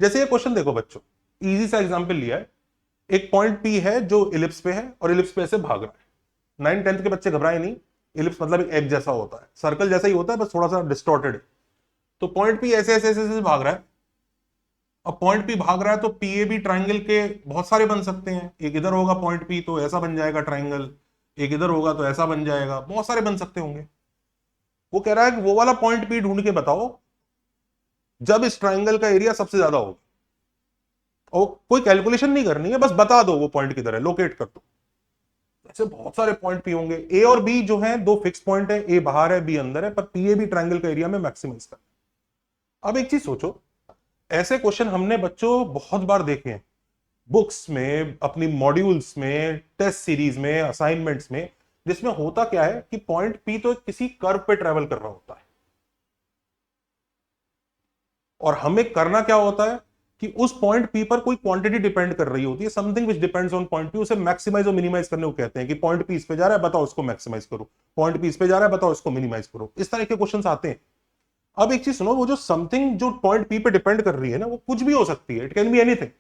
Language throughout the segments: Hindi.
जैसे ये क्वेश्चन देखो बच्चों, इजी सा एग्जांपल लिया है, एक पॉइंट पी है जो इलिप्स पे है और इलिप्स पे ऐसे भाग रहा है। 9th 10th के बच्चे घबराए नहीं, इलिप्स मतलब एक एग जैसा होता है, सर्कल जैसा ही होता है, बस थोड़ा सा डिस्टॉर्टेड है। तो पॉइंट पी ऐसे ऐसे ऐसे ऐसे भाग रहा है। अब पॉइंट पी भाग रहा है तो पीएबी ट्राइंगल के बहुत सारे बन सकते हैं। एक इधर होगा पॉइंट पी तो ऐसा बन जाएगा ट्राइंगल, एक इधर होगा तो ऐसा बन जाएगा, बहुत सारे बन सकते होंगे। वो कह रहा है कि वो वाला पॉइंट पी ढूंढ के बताओ जब इस ट्राइंगल का एरिया सबसे ज्यादा होगा। और कोई कैलकुलेशन नहीं करनी है, बस बता दो वो पॉइंट किधर है, लोकेट कर दो। ऐसे बहुत सारे पॉइंट पी होंगे। ए और बी जो है दो फिक्स पॉइंट है, ए बाहर है बी अंदर है, पर पीए भी ट्रायंगल का एरिया में मैक्सिमाइज कर। अब एक चीज सोचो, ऐसे क्वेश्चन हमने बच्चों बहुत बार देखे हैं बुक्स में, अपनी मॉड्यूल्स में, टेस्ट सीरीज में, असाइनमेंट्स में, जिसमें होता क्या है कि पॉइंट पी तो किसी कर्व पे ट्रेवल कर रहा होता है और हमें करना क्या होता है कि उस पॉइंट पी पर कोई क्वांटिटी डिपेंड कर रही होती है, something which depends on point P, उसे मैक्सिमाइज और मिनिमाइज करने को कहते हैं कि पॉइंट पी इस पे जा रहा है बताओ उसको मैक्सिमाइज करो, पॉइंट पी इस पे जा रहा है बताओ इसको मिनिमाइज करो। इस तरह के क्वेश्चंस आते हैं। अब एक चीज सुनो, वो जो समथिंग जो पॉइंट पी पे डिपेंड कर रही है ना, वो कुछ भी हो सकती है, इट कैन बी एनीथिंग।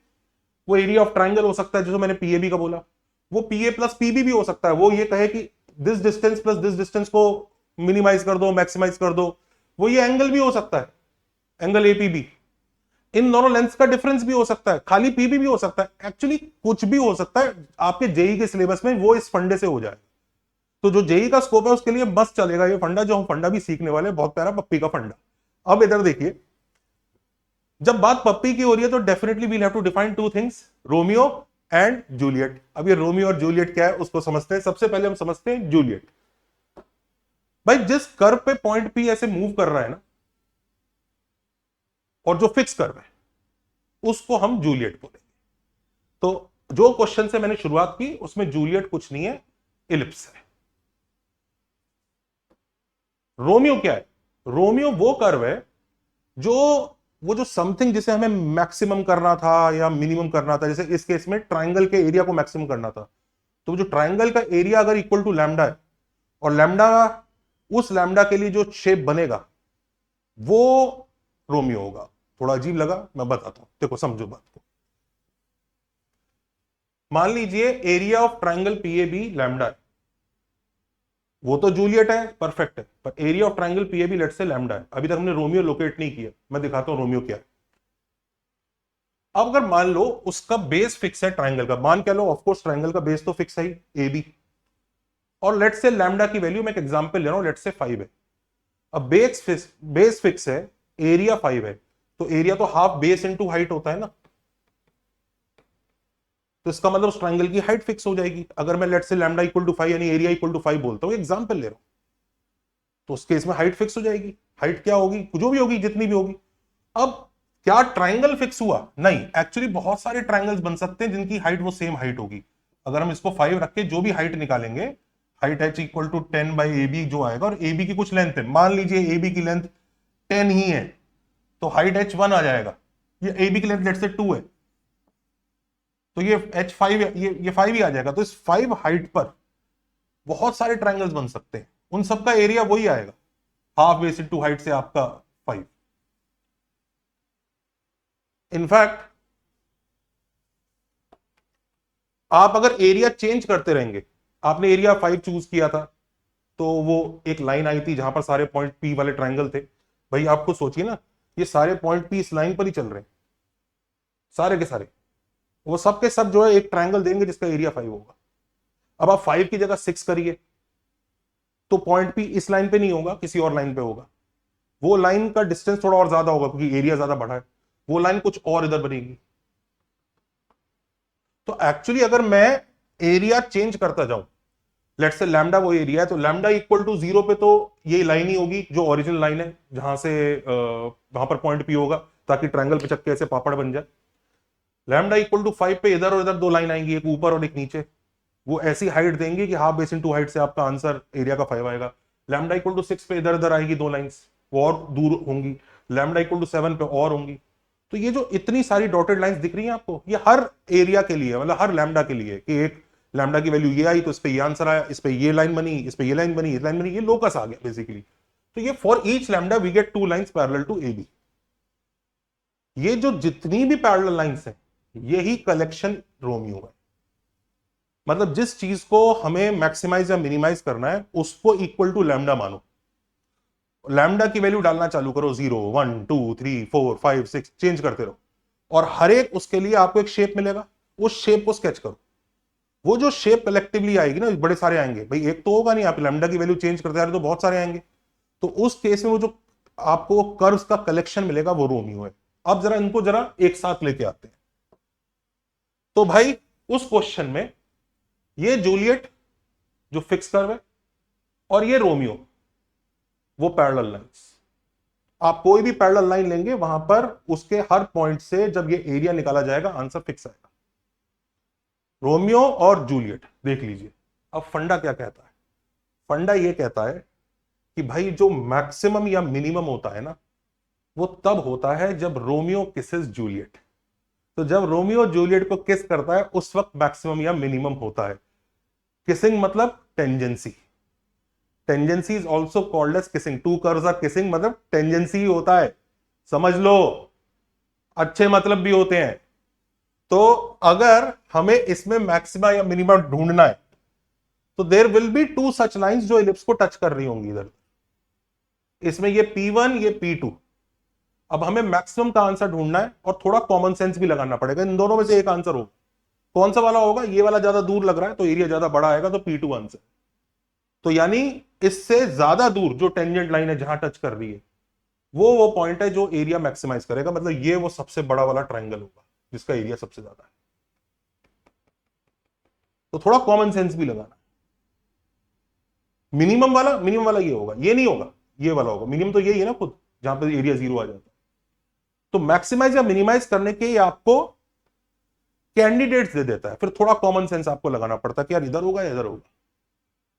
वो एरिया ऑफ ट्राइंगल हो सकता है जैसे मैंने पीएबी का बोला, वो पीए प्लस पीबी भी हो सकता है, वो ये कहे कि this distance plus this distance को मिनिमाइज कर दो मैक्सिमाइज कर दो। वो ये एंगल भी हो सकता है, एंगल एपीबी, इन दोनों लेंथ का डिफरेंस भी हो सकता है, खाली पीबी भी हो सकता है, एक्चुअली कुछ भी हो सकता है। आपके जेई के सिलेबस में वो इस फंडे से हो जाए, तो जो जेई का स्कोप है उसके लिए मस्त चलेगा ये फंडा, जो हम फंडा भी सीखने वाले, बहुत प्यारा पप्पी का फंडा। अब इधर देखिए, जब बात पप्पी की हो रही है तो definitely we'll have to define two things, Romeo and Juliet. अब ये रोमियो और जूलियट क्या है उसको समझते हैं। सबसे पहले हम समझते हैं जूलियट। भाई जिस कर्व पे पॉइंट पी ऐसे मूव कर रहा है ना, और जो फिक्स कर्व है उसको हम जूलियट बोलेंगे। तो जो क्वेश्चन से मैंने शुरुआत की उसमें जूलियट कुछ नहीं है, इलिप्स है। रोमियो क्या है? रोमियो वो कर्व है जो, वो जो समथिंग जिसे हमें मैक्सिमम करना था या मिनिमम करना था, जैसे इस केस में ट्राइंगल के एरिया को मैक्सिमम करना था, तो जो ट्राइंगल का एरिया अगर इक्वल टू लैम्डा है और लैम्डा, उस लैम्डा के लिए जो शेप बनेगा वो रोमियो होगा। थोड़ा अजीब लगा, मैं बताता हूं, देखो समझो बात को। मान लीजिए area of triangle PAB lambda है, वो तो जूलियट है, परफेक्ट है, पर area of triangle PAB let say lambda है। अभी तक हमने रोमियो लोकेट नहीं किया, मैं दिखाता हूं रोमियो क्या है। अब अगर मान लो उसका बेस फिक्स है ट्राइंगल का, मान क्या लो, ऑफकोर्स ट्राइंगल का बेस तो फिक्स है ही, ए और लेट से लैम्डा की वैल्यू, मैं एक एग्जांपल ले रहा हूं, लेट से 5 है। अब बेस फिक्स है, एरिया 5 है, तो एरिया तो हाफ बेस इनटू हाइट होता है ना, तो इसका मतलब उस ट्राइंगल की हाइट फिक्स हो जाएगी। अगर मैं late say lambda equal to 5 यानी एरिया इक्वल टू 5 बोलता हूं, एग्जांपल ले रहा हूं, तो उस केस में हाइट फिक्स हो जाएगी। हाइट क्या होगी? जो भी होगी, जितनी भी होगी। अब क्या ट्राइंगल फिक्स हुआ? नहीं, एक्चुअली बहुत सारे ट्राइंगल्स बन सकते हैं जिनकी हाइट वो सेम हाइट होगी। अगर हम इसको 5 रख के जो भी हाइट निकालेंगे, height H equal to 10 by A B जो आएगा, और ए बी की कुछ लेंथ है, मान लीजिए ए बी की लेंथ 10 ही है, तो हाइट एच 1 आ जाएगा। ये ए बी की लेंथ लेट से 2 है, तो ये एच 5, ये 5 ही आ जाएगा। तो इस 5 हाइट पर बहुत सारे ट्राइंगल्स बन सकते हैं, उन सबका एरिया वही आएगा, हाफ बेस इनटू हाइट से आपका 5। इनफैक्ट आप अगर एरिया चेंज करते रहेंगे, आपने एरिया 5 चूज किया था, तो वो एक लाइन आई थी जहां पर सारे पॉइंट पी वाले ट्राइंगल थे। भाई आपको सोचिए ना, ये सारे पॉइंट पी इस लाइन पर ही चल रहे हैं, सारे के सारे, वो सब के सब जो है एक ट्राइंगल देंगे जिसका एरिया 5 होगा। अब आप 5 की जगह 6 करिए, तो पॉइंट पी इस लाइन पे नहीं होगा, किसी और लाइन पे होगा। वो लाइन का डिस्टेंस थोड़ा और ज्यादा होगा क्योंकि एरिया ज्यादा बढ़ा है, वो लाइन कुछ और इधर बनेगी। तो एक्चुअली अगर मैं एरिया चेंज करता जाऊं, लेट से लैम्डा वो एरिया है, तो लैम्डा इक्वल टू 0 पे तो ये लाइन ही होगी जो ओरिजिनल लाइन है, जहां से वहां पर पॉइंट पी होगा, ताकि ट्रायंगल पे चक्के ऐसे पापड़ बन जाए। लैम्डा इक्वल टू 5 पे इधर और इधर दो लाइन आएंगी, एक ऊपर और एक नीचे, वो ऐसी हाइट देंगे कि हाफ बेस इनटू हाइट से आपका आंसर एरिया का 5 आएगा। लैम्डा इक्वल टू 6 पे इधर इधर आएगी दो लाइंस, वो और दूर होंगी। लैम्डा इक्वल टू 7 पे और होंगी। तो ये जो इतनी सारी डॉटेड लाइंस दिख रही हैं आपको, ये हर एरिया के लिए, मतलब हर लैम्डा के लिए, कि एक लैम्डा की वैल्यू ये आई तो इस पे ये आंसर आया, इस पे ये लाइन बनी, इस पे ये लाइन बनी, इस लाइन बनी, ये लोकस आ गया बेसिकली। तो ये for each lambda we get 2 lines parallel to A B. ये जो जितनी भी पैरेलल लाइंस हैं, यही कलेक्शन रोमियो है। मतलब जिस चीज को हमें मैक्सिमाइज या मिनिमाइज करना है उसको इक्वल टू लैम्डा मानो, लैम्डा की वैल्यू डालना चालू करो, 0 1 2 3 4 5 6 चेंज करते रहो, और हर एक उसके लिए आपको एक शेप मिलेगा, उस शेप को स्केच करो। वो जो शेप कलेक्टिवली आएगी ना, बड़े सारे आएंगे भाई, एक तो होगा नहीं, आप लैम्डा की वैल्यू चेंज करते जा रहे तो बहुत सारे आएंगे। तो उस केस में वो जो आपको कर्व्स का कलेक्शन मिलेगा वो रोमियो है। अब जरा इनको जरा एक साथ लेके आते हैं। तो भाई उस क्वेश्चन में ये जूलियट जो फिक्स कर्व है और ये रोमियो वो पैरेलल लाइंस। आप कोई भी पैरेलल लाइन लेंगे वहां पर उसके हर पॉइंट से जब ये एरिया निकाला जाएगा आंसर फिक्स आएगा। रोमियो और जूलियट देख लीजिए। अब फंडा क्या कहता है? फंडा ये कहता है कि भाई जो मैक्सिमम या मिनिमम होता है ना, वो तब होता है जब रोमियो किसेस जूलियट। तो जब रोमियो जूलियट को किस करता है उस वक्त मैक्सिमम या मिनिमम होता है। किसिंग मतलब tangency, tangency is also called as kissing, two curves are kissing मतलब टेंजेंसी ही होता है, समझ लो, अच्छे मतलब भी होते हैं। तो अगर हमें इसमें मैक्सिमा या मिनिमम ढूंढना है तो there will be two such lines जो इलिप्स को टच कर रही होंगी इधर, इसमें ये P1 ये P2। अब हमें मैक्सिमम का आंसर ढूंढना है और थोड़ा कॉमन सेंस भी लगाना पड़ेगा, इन दोनों में से एक आंसर होगा। कौन सा वाला होगा? ये वाला ज्यादा दूर लग रहा है तो एरिया ज्यादा बड़ा आएगा, तो P2 आंसर। तो यानी इससे ज्यादा दूर जो टेंजेंट लाइन है जहां टच कर रही है वो पॉइंट है जो एरिया मैक्सिमाइज करेगा, मतलब ये वो सबसे बड़ा वाला ट्राइंगल होगा जिसका एरिया सबसे ज्यादा है। तो थोड़ा कॉमन सेंस भी लगाना। मिनिमम वाला ये होगा, ये नहीं होगा, ये वाला होगा। मिनिमम तो यही है ना खुद, जहां पर एरिया 0 आ जाता है। तो मैक्सिमाइज या मिनिमाइज करने के आपको कैंडिडेट्स दे देता है, फिर थोड़ा कॉमन सेंस आपको लगाना पड़ता है कि यार इधर होगा या इधर होगा।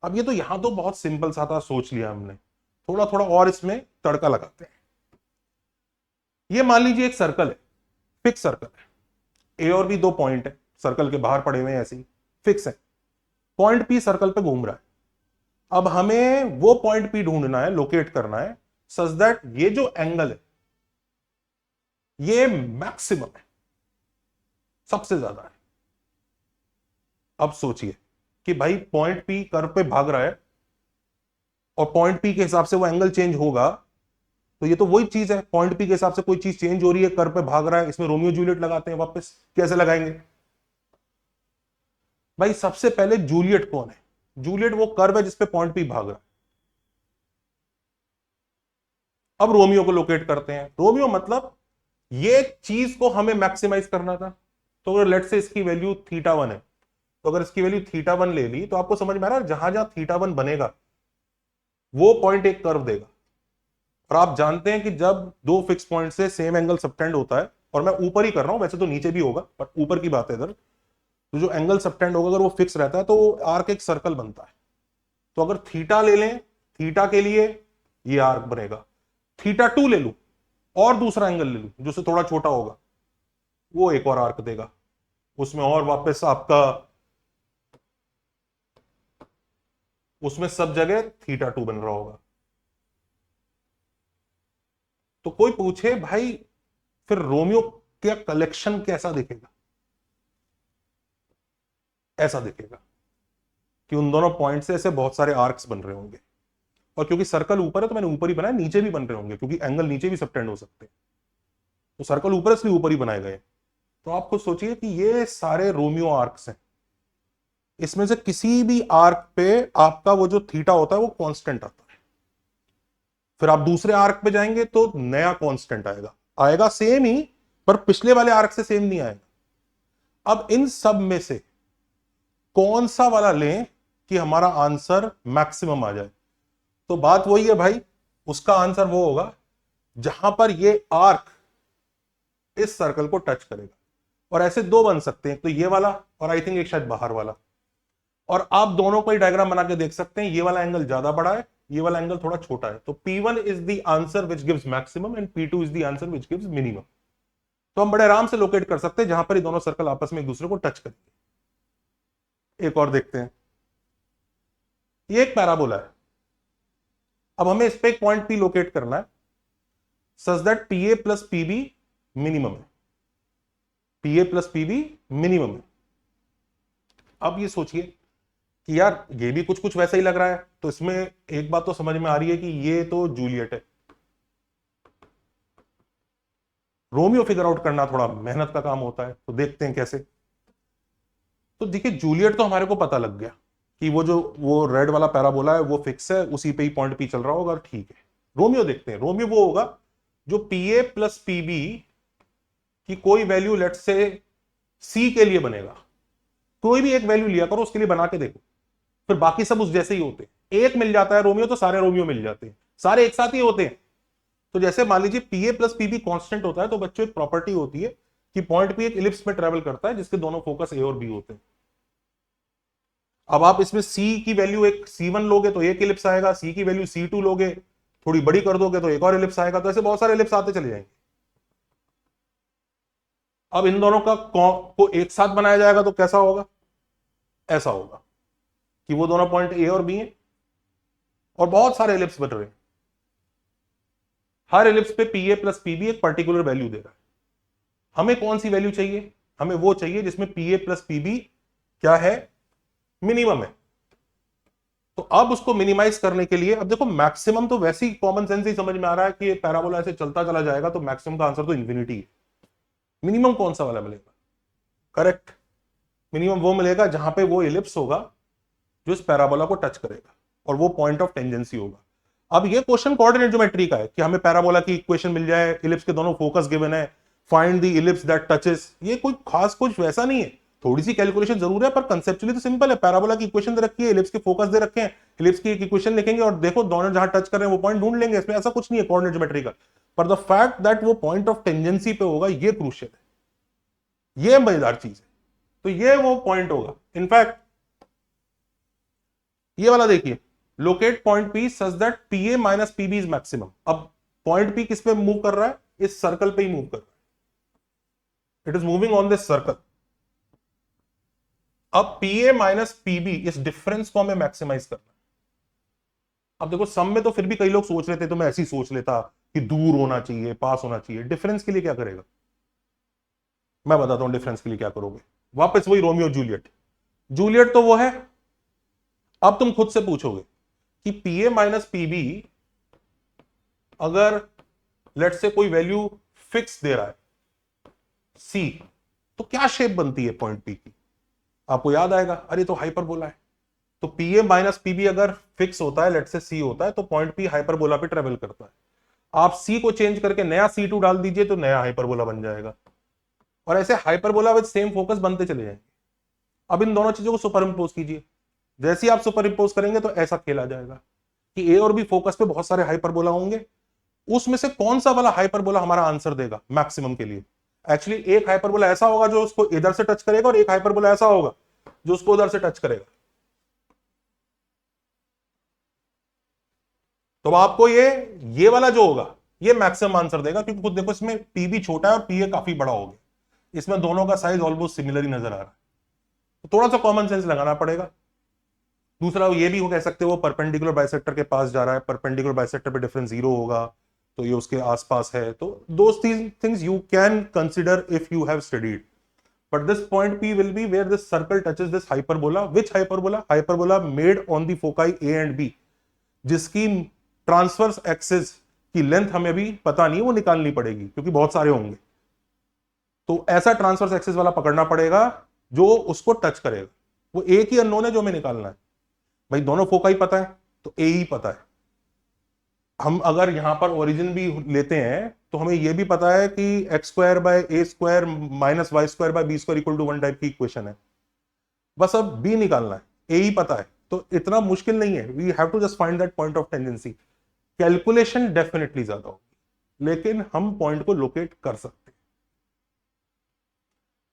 अब ये तो यहां तो बहुत सिंपल सा था, सोच लिया हमने, थोड़ा थोड़ा और इसमें तड़का लगाते हैं। ये मान लीजिए एक सर्कल है, फिक्स सर्कल है, ए और बी दो पॉइंट है, सर्कल के बाहर पड़े हुए हैं ऐसे ही, फिक्स है। पॉइंट पी सर्कल पे घूम रहा है। अब हमें वो पॉइंट पी ढूंढना है, लोकेट करना है, सच दैट ये जो एंगल है ये मैक्सिमम है, सबसे ज्यादा है। अब सोचिए कि भाई पॉइंट पी कर्व पे भाग रहा है और पॉइंट पी के हिसाब से वो एंगल चेंज होगा, तो ये तो वही चीज है, पॉइंट पी के हिसाब से कोई चीज चेंज हो रही है, कर्व पे भाग रहा है, इसमें रोमियो जूलियट लगाते हैं वापस। कैसे लगाएंगे भाई? सबसे पहले जूलियट कौन है? जूलियट वो कर्व है जिसपे पॉइंट पी भाग रहा है। अब रोमियो को लोकेट करते हैं। रोमियो मतलब ये चीज को हमें मैक्सिमाइज करना था, तो अगर लेट से इसकी वैल्यू θ1 है, तो अगर इसकी वैल्यू θ1 ले ली तो आपको समझ में आ रहा है जहां जहां θ1 बनेगा वो पॉइंट एक कर्व देगा। और आप जानते हैं कि जब दो फिक्स पॉइंट से सेम एंगल सबटेंड होता है, और मैं ऊपर ही कर रहा हूं, वैसे तो नीचे भी होगा पर ऊपर की बात है इधर, तो जो एंगल सबटेंड होगा अगर वो फिक्स रहता है तो आर्क एक सर्कल बनता है। तो अगर थीटा ले लें, थीटा के लिए ये आर्क बनेगा, θ2 ले लूं और दूसरा एंगल ले लूं जो से थोड़ा छोटा होगा, वो एक और आर्क देगा, उसमें और वापस आपका, उसमें सब जगह θ2 बन रहा होगा। तो कोई पूछे भाई फिर रोमियो का कलेक्शन कैसा दिखेगा? ऐसा दिखेगा कि उन दोनों पॉइंट से ऐसे बहुत सारे आर्क्स बन रहे होंगे, और क्योंकि सर्कल ऊपर है तो मैंने ऊपर ही बनाया, नीचे भी बन रहे होंगे क्योंकि एंगल नीचे भी सबटेंड हो सकते हैं, तो सर्कल ऊपर इसलिए ऊपर ही बनाए गए। तो आप खुद सोचिए कि ये सारे रोमियो आर्क्स हैं, इसमें से किसी भी आर्क पे आपका वो जो थीटा होता है वो कांस्टेंट आता है। फिर आप दूसरे आर्क पे जाएंगे तो नया कांस्टेंट आएगा, आएगा सेम ही, पर पिछले वाले आर्क से सेम नहीं आएगा। अब इन सब में से कौन सा वाला लें कि हमारा आंसर मैक्सिमम आ जाए? तो बात वही है भाई, उसका आंसर वो होगा जहां पर ये आर्क इस सर्कल को टच करेगा। और ऐसे दो बन सकते हैं, तो ये वाला और आई थिंक एक शायद बाहर वाला, और आप दोनों को ही डायग्राम बना के देख सकते हैं, ये वाला एंगल ज्यादा बड़ा है, ये वाला एंगल थोड़ा छोटा है। तो P1 is the answer which gives maximum and P2 is the answer which gives minimum. तो हम बड़े आराम से लोकेट कर सकते हैं जहां पर ये दोनों सर्कल आपस में एक दूसरे को टच करेंगे। एक और देखते हैं, ये एक पैराबोला है। अब हमें इस पे एक पॉइंट P लोकेट करना है, such that PA plus PB minimum है, P A plus P B minimum है। अब ये सोचिए कि यार ये भी कुछ कुछ वैसा ही लग रहा है, तो इसमें एक बात तो समझ में आ रही है कि ये तो जूलियट है। रोमियो फिगर आउट करना थोड़ा मेहनत का काम होता है, तो देखते हैं कैसे। तो देखिए जूलियट तो हमारे को पता लग गया कि वो रेड वाला पैराबोला है वो फिक्स है, उसी पे ही पॉइंट पी चल रहा होगा, ठीक है। रोमियो देखते हैं। रोमियो वो होगा जो P A plus P B की कोई वैल्यू लेट से सी के लिए बनेगा। कोई भी एक वैल्यू लिया करो, उसके लिए बना के देखो, फिर बाकी सब उस जैसे ही होते हैं। एक मिल जाता है रोमियो तो सारे रोमियो मिल जाते हैं, सारे एक साथ ही होते हैं। तो जैसे मान लीजिए P A plus P B constant होता है, तो बच्चों एक प्रॉपर्टी होती है कि पॉइंट पी एक इलिप्स में ट्रेवल करता है जिसके दोनों फोकस ए और बी होते हैं। अब आप इसमें सी की वैल्यू एक C1 लोगे तो एक इलिप्स आएगा, सी की वैल्यू C2 लोगे, थोड़ी बड़ी कर दोगे तो एक और इलिप्स आएगा, तो ऐसे बहुत सारे इलिप्स आते चले जाएंगे। अब इन दोनों को एक साथ बनाया जाएगा तो कैसा होगा, ऐसा होगा कि वो दोनों पॉइंट ए और बी हैं और बहुत सारे इलिप्स बन रहे हैं। हर इलिप्स पे P A plus P B एक पर्टिकुलर वैल्यू दे रहा है। हमें कौन सी वैल्यू चाहिए, हमें वो चाहिए जिसमें P A plus P B क्या है, मिनिमम है। तो अब उसको मिनिमाइज करने के लिए, अब देखो मैक्सिमम तो वैसे ही कॉमन सेंस ही समझ में आ रहा है कि ये पैराबोला ऐसे चलता चला जाएगा तो मैक्सिमम का आंसर तो इंफिनिटी है। मिनिमम कौन सा वाला मिलेगा, करेक्ट, मिनिमम वो मिलेगा जहां पे वो इलिप्स होगा जो इस पैराबोला को टच करेगा और वो पॉइंट ऑफ टेंजेंसी होगा। अब ये क्वेश्चन कोऑर्डिनेट ज्योमेट्री का है कि हमें पैराबोला की इक्वेशन मिल जाए, इलिप्स के दोनों फोकस गिवन है, find the ellipse that touches. ये कोई खास कुछ वैसा नहीं है, थोड़ी सी कैलकुलेशन जरूर है, पर कंसेप्चुअली तो सिंपल है। पैराबोला की इक्वेशन दे रखी है, इलिप्स के फोकस दे रखे हैं, इलिप्स की एक इक्वेशन लिखेंगे और देखो दोनों जहां टच कर रहे हैं वो पॉइंट ढूंढ लेंगे। इसमें ऐसा कुछ नहीं है कोऑर्डिनेट ज्योमेट्री का, पर द फैक्ट दैट वो पॉइंट ऑफ टेंजेंसी पे होगा ये क्रूशियल है, ये मजेदार चीज है। तो ये वो पॉइंट होगा। इनफैक्ट ये वाला देखिए, locate point P such that P A minus P B is maximum. अब पॉइंट पी किस पे मूव कर रहा है, इस सर्कल पे ही मूव कर रहा है, it is moving on this circle. अब P A minus P B इस डिफरेंस को हमें मैक्सिमाइज करना है। अब देखो सम में तो फिर भी कई लोग सोच रहे थे, तो मैं ऐसे ही सोच लेता कि दूर होना चाहिए पास होना चाहिए। डिफरेंस के लिए क्या करेगा, मैं बताता हूं डिफरेंस के लिए क्या करोगे। वापस वही रोमियो जूलियट, जूलियट तो वो है। अब तुम खुद से पूछोगे कि P A minus P B अगर लेट से कोई वैल्यू फिक्स दे रहा है सी, तो क्या शेप बनती है पॉइंट पी की। आपको याद आएगा, अरे तो हाइपरबोला है। तो P A minus P B अगर फिक्स होता है, लेट से सी होता है, तो पॉइंट पी हाइपरबोला पे ट्रेवल करता है। आप सी को चेंज करके नया C2 डाल दीजिए तो नया हाइपरबोला बन जाएगा, और ऐसे हाइपरबोला विद सेम फोकस बनते चले जाएंगे। अब इन दोनों चीजों को सुपर इंपोज कीजिए, जैसे ही आप सुपर इंपोज करेंगे तो ऐसा खेल आ जाएगा कि ए और बी फोकस पे बहुत सारे हाइपरबोला होंगे, उसमें से कौन सा वाला हाइपरबोला हमारा आंसर देगा मैक्सिमम के लिए। एक्चुअली एक हाइपरबोला ऐसा होगा जो उसको इधर से टच करेगा, और एक हाइपरबोला ऐसा होगा जो उसको उधर से टच करेगा। तो आपको ये वाला जो होगा ये मैक्सिमम आंसर देगा, क्योंकि खुद देखो इसमें पी भी छोटा है और पी ए काफी बड़ा हो गया, इसमें दोनों का साइज ऑलमोस्ट सिमिलर ही नजर आ रहा है। तो थोड़ा सा कॉमन सेंस लगाना पड़ेगा। दूसरा ये भी हो कह सकते हो वो परपेंडिकुलर बाइसेक्टर के पास जा रहा है, परपेंडिकुलर बाइसेक्टर पे डिफरेंस 0 होगा, तो ये उसके आसपास है। तो those things you can consider if you have studied, but this point P will be where this circle touches this hyperbola. Which hyperbola? Hyperbola made on the foci A and B, जिसकी ट्रांसवर्स एक्सिस की लेंथ हमें अभी पता नहीं है, वो निकालनी पड़ेगी क्योंकि बहुत सारे होंगे। तो ऐसा ट्रांसवर्स एक्सिस वाला पकड़ना पड़ेगा जो उसको टच करेगा। वो एक ही अननोन है जो हमें निकालना है। भाई दोनों फोकाई पता है तो ए ही पता है। हम अगर यहां पर ओरिजिन भी लेते हैं तो हमें यह भी पता है कि x square by a square minus y square by b square equal to 1 type की इक्वेशन है। बस अब बी निकालना है, ए ही पता है, तो इतना मुश्किल नहीं है। We have to just find that point of tangency. Calculation definitely ज्यादा होगी, लेकिन हम पॉइंट को लोकेट कर सकते हैं।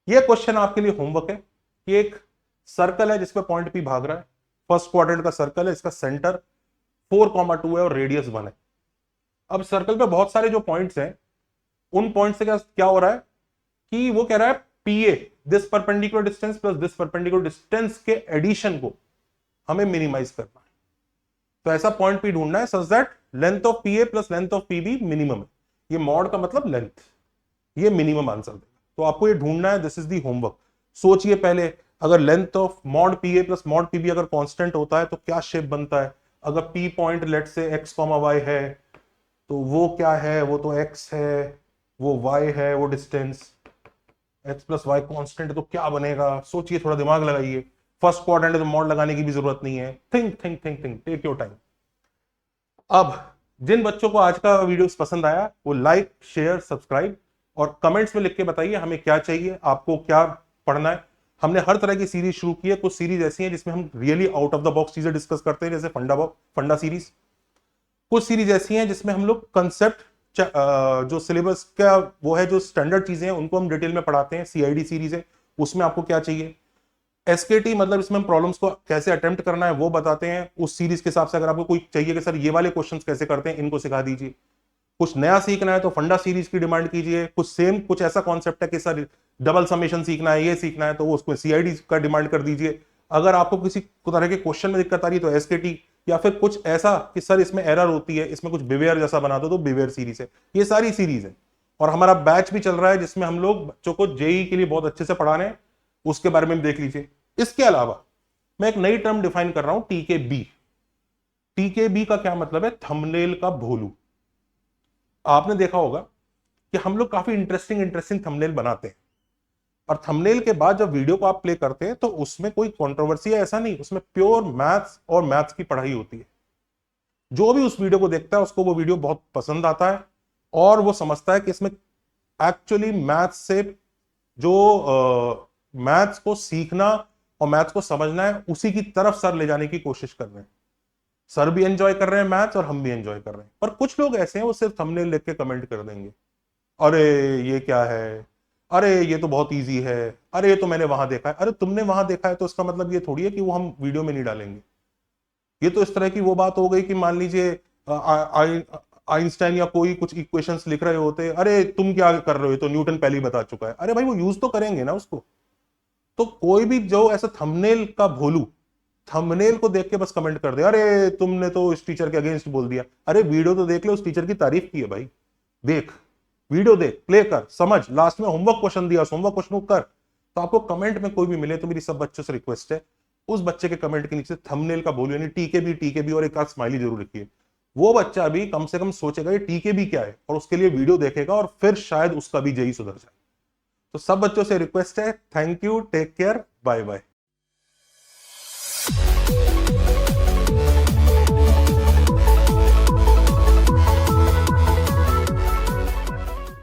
यह क्वेश्चन आपके लिए होमवर्क है कि एक सर्कल है जिसपे पॉइंट पी भाग रहा है, फर्स्ट क्वाड्रेंट का सर्कल है, इसका सेंटर 4,2 है और रेडियस 1 है। अब सर्कल पे बहुत सारे जो पॉइंट्स हैं, उन पॉइंट से क्या हो रहा है कि वो कह रहा है P A this perpendicular distance plus this perpendicular distance के एडिशन को हमें मिनिमाइज करना है। तो ऐसा पॉइंट पी ढूंढना है such that length of P A plus length of P B minimum है। ये मॉड का मतलब लेंथ। ये मिनिमम आंसर देगा। तो आपको ये ढूंढना है, दिस इज दी होमवर्क। सोचिए पहले, अगर length of mod P A plus mod P B अगर कांस्टेंट होता है तो क्या शेप बनता है। अगर P point let's say x comma y है तो वो क्या है, वो तो एक्स है, वो वाई है, वो distance x plus y constant, तो क्या बनेगा। सोचिए, थोड़ा दिमाग लगाइए। फर्स्ट क्वाड्रेंट तो मॉड लगाने की भी जरूरत नहीं है। Think think think think, take your time. अब जिन बच्चों को आज का वीडियो पसंद आया वो लाइक शेयर सब्सक्राइब और कमेंट्स में लिख के बताइए हमें क्या चाहिए, आपको क्या पढ़ना है। हमने हर तरह की सीरीज शुरू की है। कुछ सीरीज ऐसी हैं जिसमें हम really out of the box चीजें डिस्कस करते हैं, जैसे फंडा सीरीज। कुछ सीरीज ऐसी हैं जिसमें हम लोग कंसेप्ट जो सिलेबस का वो है, जो स्टैंडर्ड चीजें हैं उनको हम डिटेल में पढ़ाते हैं। सीआईडी सीरीज है, उसमें आपको क्या चाहिए। एसकेटी मतलब इसमें हम प्रॉब्लम्स को कैसे अटेम्प्ट करना है वो बताते हैं। उस सीरीज के हिसाब से अगर आपको कोई चाहिए कि सर ये वाले क्वेश्चंस कैसे करते हैं, इनको सिखा दीजिए। कुछ नया सीखना है तो फंडा सीरीज की डिमांड कीजिए। कुछ ऐसा कॉन्सेप्ट है कि सर डबल समेशन सीखना है, ये सीखना है, तो वो उसको सीआईडी का डिमांड कर दीजिए। अगर आपको किसी तरह के क्वेश्चन में दिक्कत आ रही है तो एसकेटी, या फिर कुछ ऐसा कि सर इसमें एरर होती है, इसमें कुछ बिवेयर जैसा बना दो, तो बिवेयर सीरीज है। ये सारी सीरीज है। और हमारा बैच भी चल रहा है जिसमें हम लोग बच्चों को जेई के लिए बहुत अच्छे से पढ़ा रहे हैं, उसके बारे में देख लीजिए। इसके अलावा मैं एक नई टर्म डिफाइन कर रहा हूं, टीकेबी। टीकेबी का क्या मतलब है, थंबनेल का भोलू। आपने देखा होगा कि हम लोग काफी इंटरेस्टिंग इंटरेस्टिंग थंबनेल बनाते हैं, और थंबनेल के बाद जब वीडियो को आप प्ले करते हैं तो उसमें कोई कंट्रोवर्सी है ऐसा नहीं, उसमें प्योर मैथ्स और मैथ्स की पढ़ाई होती है। जो भी उस वीडियो को देखता है उसको वो वीडियो बहुत पसंद आता है, और वो समझता है कि इसमें एक्चुअली मैथ्स से जो मैथ्स को सीखना और मैथ्स को समझना है उसी की तरफ सर ले जाने की कोशिश कर रहे हैं। सर भी एंजॉय कर रहे हैं मैथ्स और हम भी एंजॉय कर रहे हैं। पर कुछ लोग ऐसे हैं वो सिर्फ थंबनेल देख के कमेंट कर देंगे, अरे ये क्या है, अरे ये तो बहुत इजी है, अरे ये तो मैंने वहां देखा है। अरे तुमने वहां देखा है तो इसका मतलब ये थोड़ी है कि वो हम वीडियो में नहीं डालेंगे। ये तो इस तरह की वो बात हो गई कि मान लीजिए आइंस्टाइन या कोई कुछ इक्वेशंस लिख रहे होते, अरे तुम क्या कर रहे हो, तो न्यूटन पहले ही बता चुका है। अरे भाई वो यूज तो करेंगे ना उसको। तो कोई भी जो ऐसा थंबनेल का भोलू थंबनेल को देख के बस कमेंट कर दे, अरे तुमने तो इस टीचर के अगेंस्ट बोल दिया। अरे वीडियो तो देख ले, उस टीचर की तारीफ की है भाई। देख वीडियो, देख, प्ले कर, समझ, लास्ट में होमवर्क क्वेश्चन दिया, होमवर्क क्वेश्चन को कर। तो आपको कमेंट में कोई भी मिले तो मेरी सब बच्चों से रिक्वेस्ट है, उस बच्चे के कमेंट के नीचे थंबनेल का बोलो, यानी टीके भी और एक आध स्माइली जरूर लिखिए। वो बच्चा भी कम से कम सोचेगा ये टीके भी क्या है, और उसके लिए वीडियो देखेगा, और फिर शायद उसका भी जेई सुधर जाए। तो सब बच्चों से रिक्वेस्ट है, thank you, take care, bye bye.